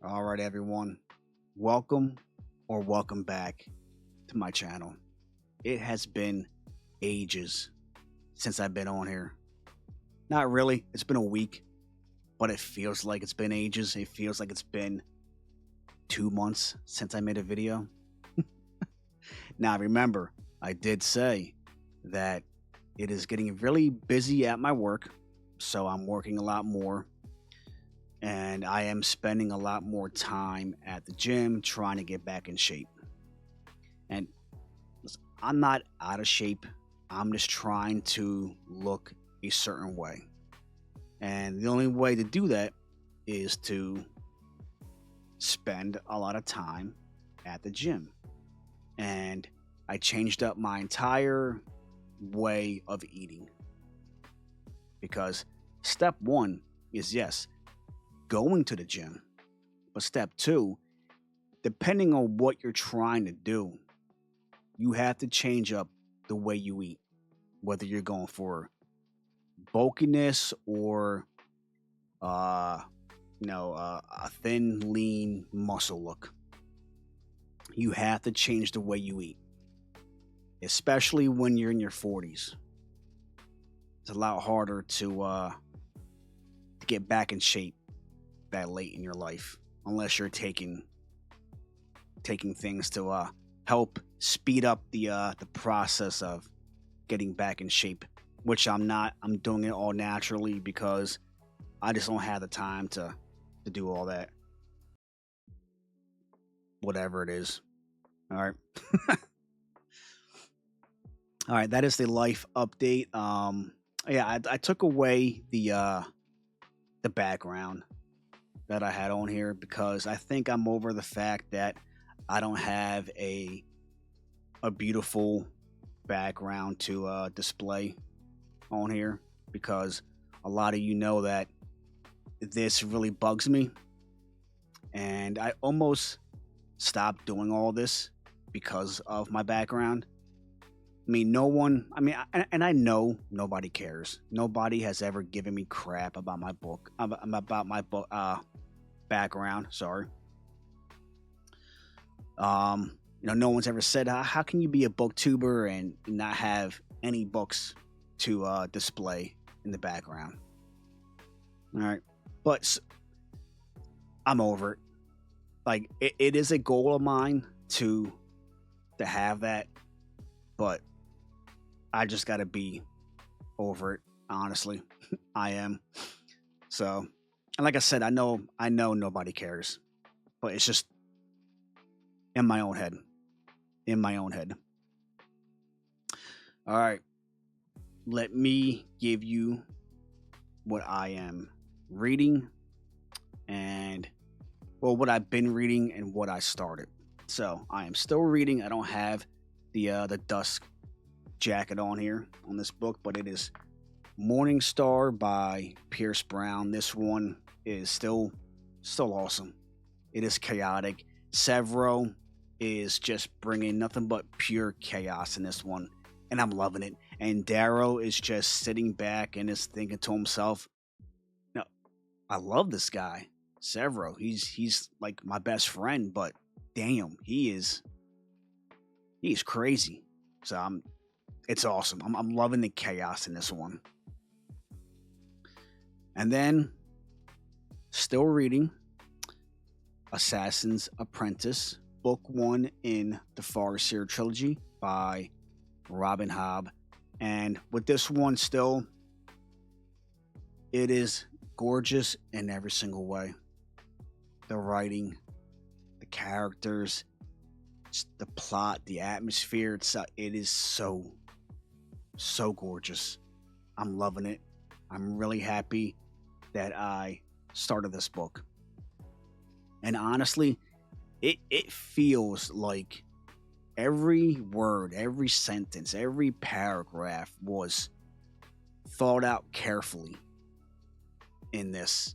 All right, everyone. Welcome or welcome back to my channel. It has been ages since I've been on here. Not really, it's been a week, but it feels like it's been ages. It feels like it's been 2 months since I made a video. Now, remember, I did say that it is getting really busy at my work, so I'm working a lot more and I am spending a lot more time at the gym trying to get back in shape. And listen, I'm not out of shape. I'm just trying to look a certain way. And the only way to do that is to spend a lot of time at the gym. And I changed up my entire way of eating because step one is yes, going to the gym. But step two, depending on what you're trying to do, you have to change up the way you eat, whether you're going for bulkiness or a thin, lean muscle look. You have to change the way you eat, especially when you're in your 40s. It's a lot harder to get back in shape that late in your life, unless you're taking things to help speed up the process of getting back in shape, which I'm not. I'm doing it all naturally because I just don't have the time to do all that. Whatever it is. All right. All right, that is the life update. Yeah, I took away the background that I had on here because I think I'm over the fact that I don't have a beautiful background to display on here because a lot of you know that this really bugs me, and I almost stopped doing all this because of my background. I mean, no one. I mean, and I know nobody cares. Nobody has ever given me crap about my book, about my book background. Sorry. No one's ever said, "How can you be a booktuber and not have any books to display in the background?" All right, but I'm over it. Like, it is a goal of mine to have that, but I just got to be over it. Honestly, I am. So, and like I said, I know nobody cares, but it's just in my own head. In my own head. All right. Let me give you what I am reading and, well, what I've been reading and what I started. So I am still reading. I don't have the dusk jacket on here on this book, but it is Morning Star by Pierce Brown. This one is still awesome. It is chaotic. Severo is just bringing nothing but pure chaos in this one, and I'm loving it. And Darrow is just sitting back and is thinking to himself, "No, I love this guy, Severo. He's like my best friend, but damn, he's crazy." So it's awesome. I'm loving the chaos in this one. And then, still reading Assassin's Apprentice, book 1 in the Farseer trilogy by Robin Hobb. And with this one, still, it is gorgeous in every single way. The writing, the characters, the plot, the atmosphere, it is so gorgeous. I'm loving it. I'm really happy that I started this book. And honestly, it feels like every word, every sentence, every paragraph was thought out carefully in this.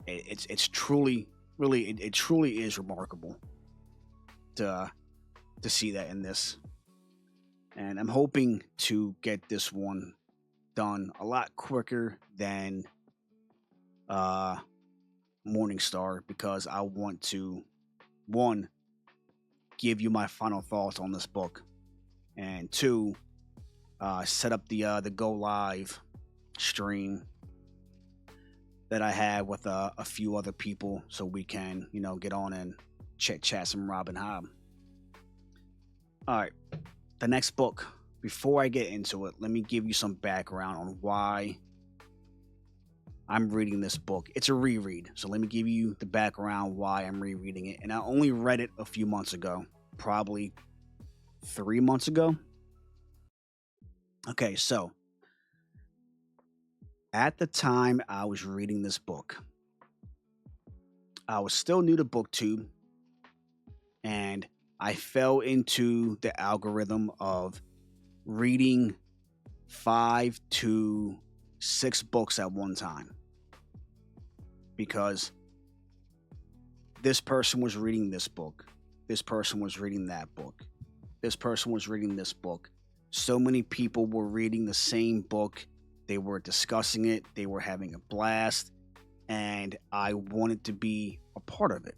It's truly, really, it truly is remarkable to see that in this. And I'm hoping to get this one done a lot quicker than Morningstar because I want to, one, give you my final thoughts on this book, and two, set up the go live stream that I had with a few other people so we can, get on and chat some Robin Hobb. All right, the next book. Before I get into it, let me give you some background on why I'm reading this book. It's a reread, so let me give you the background why I'm rereading it. And I only read it a few months ago, probably 3 months ago. Okay, so at the time I was reading this book, I was still new to BookTube, and I fell into the algorithm of reading 5 to 6 books at one time, because this person was reading this book, this person was reading that book, this person was reading this book. So many people were reading the same book. They were discussing it. They were having a blast. And I wanted to be a part of it.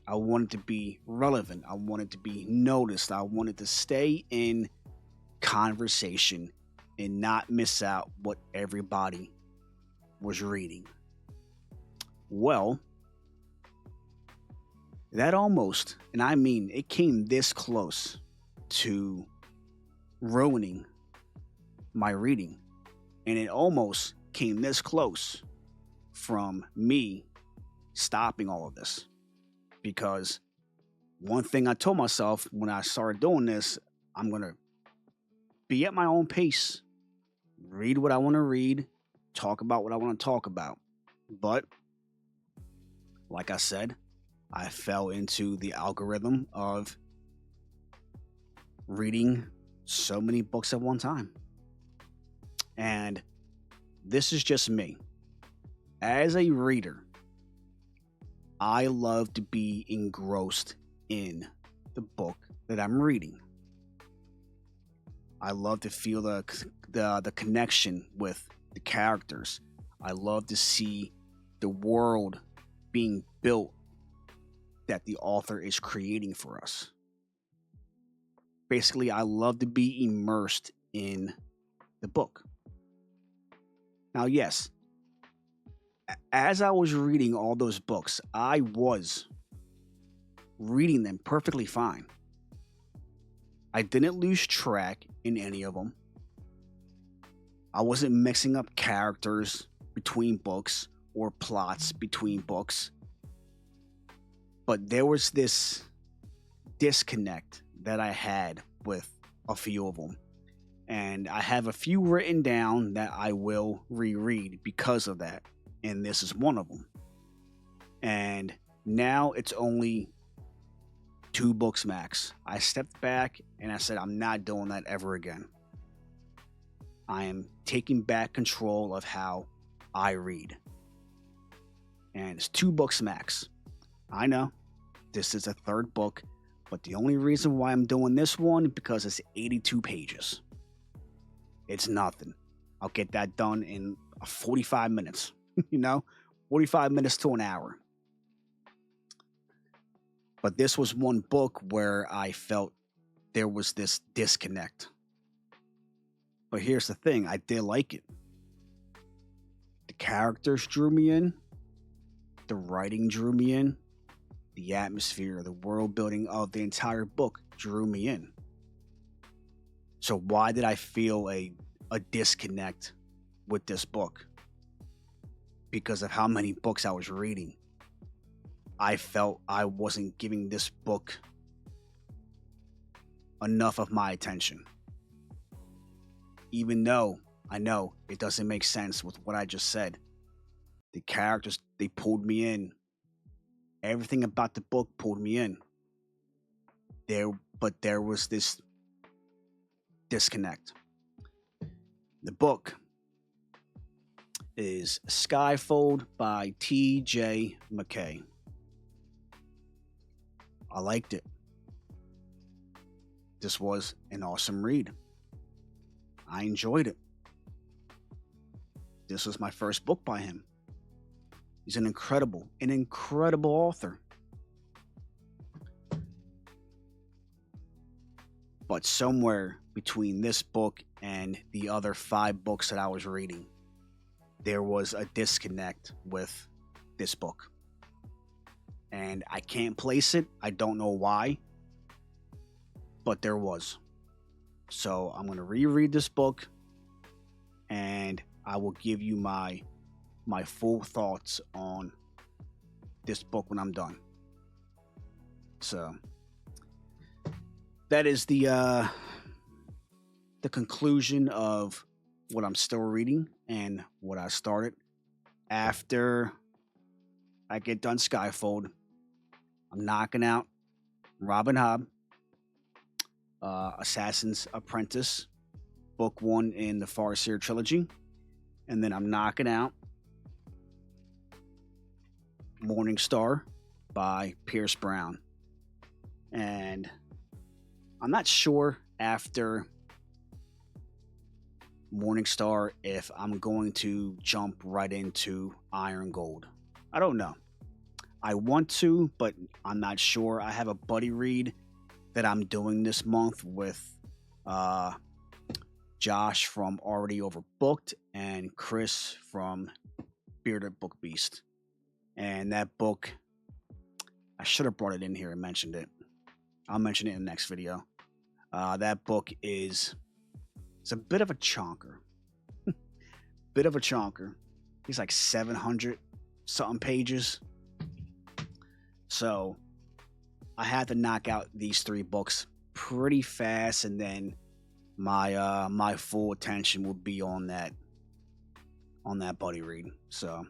I wanted to be relevant. I wanted to be noticed. I wanted to stay in conversation and not miss out what everybody was reading. Well, that almost, and I mean, it came this close to ruining my reading, and it almost came this close from me stopping all of this, because one thing I told myself when I started doing this, I'm gonna be at my own pace, read what I want to read, talk about what I want to talk about. But like I said, I fell into the algorithm of reading so many books at one time. And this is just me. As a reader, I love to be engrossed in the book that I'm reading. I love to feel the connection with the characters. I love to see the world being built that the author is creating for us. Basically, I love to be immersed in the book. Now, yes, as I was reading all those books, I was reading them perfectly fine. I didn't lose track in any of them. I wasn't mixing up characters between books or plots between books. But there was this disconnect that I had with a few of them. And I have a few written down that I will reread because of that. And this is one of them. And now it's only 2 books max. I stepped back and I said, I'm not doing that ever again. I am taking back control of how I read. And it's 2 books max. I know this is a 3rd book, but the only reason why I'm doing this one is because it's 82 pages. It's nothing. I'll get that done in 45 minutes, 45 minutes to an hour. But this was one book where I felt there was this disconnect. But here's the thing, I did like it. The characters drew me in. The writing drew me in. The atmosphere, the world building of the entire book drew me in. So why did I feel a disconnect with this book? Because of how many books I was reading. I felt I wasn't giving this book enough of my attention. Even though I know it doesn't make sense with what I just said. The characters, they pulled me in. Everything about the book pulled me in. But there was this disconnect. The book is Skyfold by T.J. McKay. I liked it. This was an awesome read. I enjoyed it. This was my first book by him. He's an incredible author. But somewhere between this book and the other 5 books that I was reading, there was a disconnect with this book. And I can't place it. I don't know why, but there was. So I'm going to reread this book, and I will give you my full thoughts on this book when I'm done. So that is the conclusion of what I'm still reading and what I started. After I get done Skyfold, I'm knocking out Robin Hobb, Assassin's Apprentice, book 1 in the Farseer trilogy, and then I'm knocking out Morning Star by Pierce Brown. And I'm not sure after Morning Star if I'm going to jump right into Iron Gold. I don't know. I want to, but I'm not sure. I have a buddy read that I'm doing this month with Josh from Already Overbooked and Chris from Bearded Book Beast. And that book, I should have brought it in here and mentioned it. I'll mention it in the next video. That book it's a bit of a chonker. It's like 700 something pages. So I had to knock out these 3 books pretty fast, and then my full attention will be on that buddy read. So,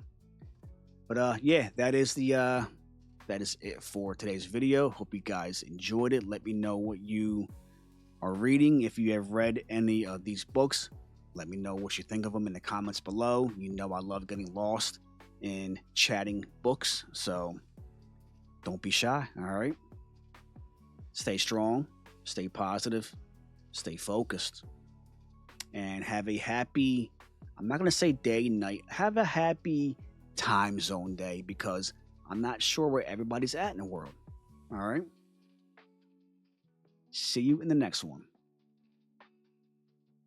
but yeah, that is it for today's video. Hope you guys enjoyed it. Let me know what you are reading. If you have read any of these books, let me know what you think of them in the comments below. You know I love getting lost in chatting books, so don't be shy, all right? Stay strong, stay positive, stay focused, and have a happy, I'm not going to say day, night, have a happy time zone day, because I'm not sure where everybody's at in the world, all right? See you in the next one.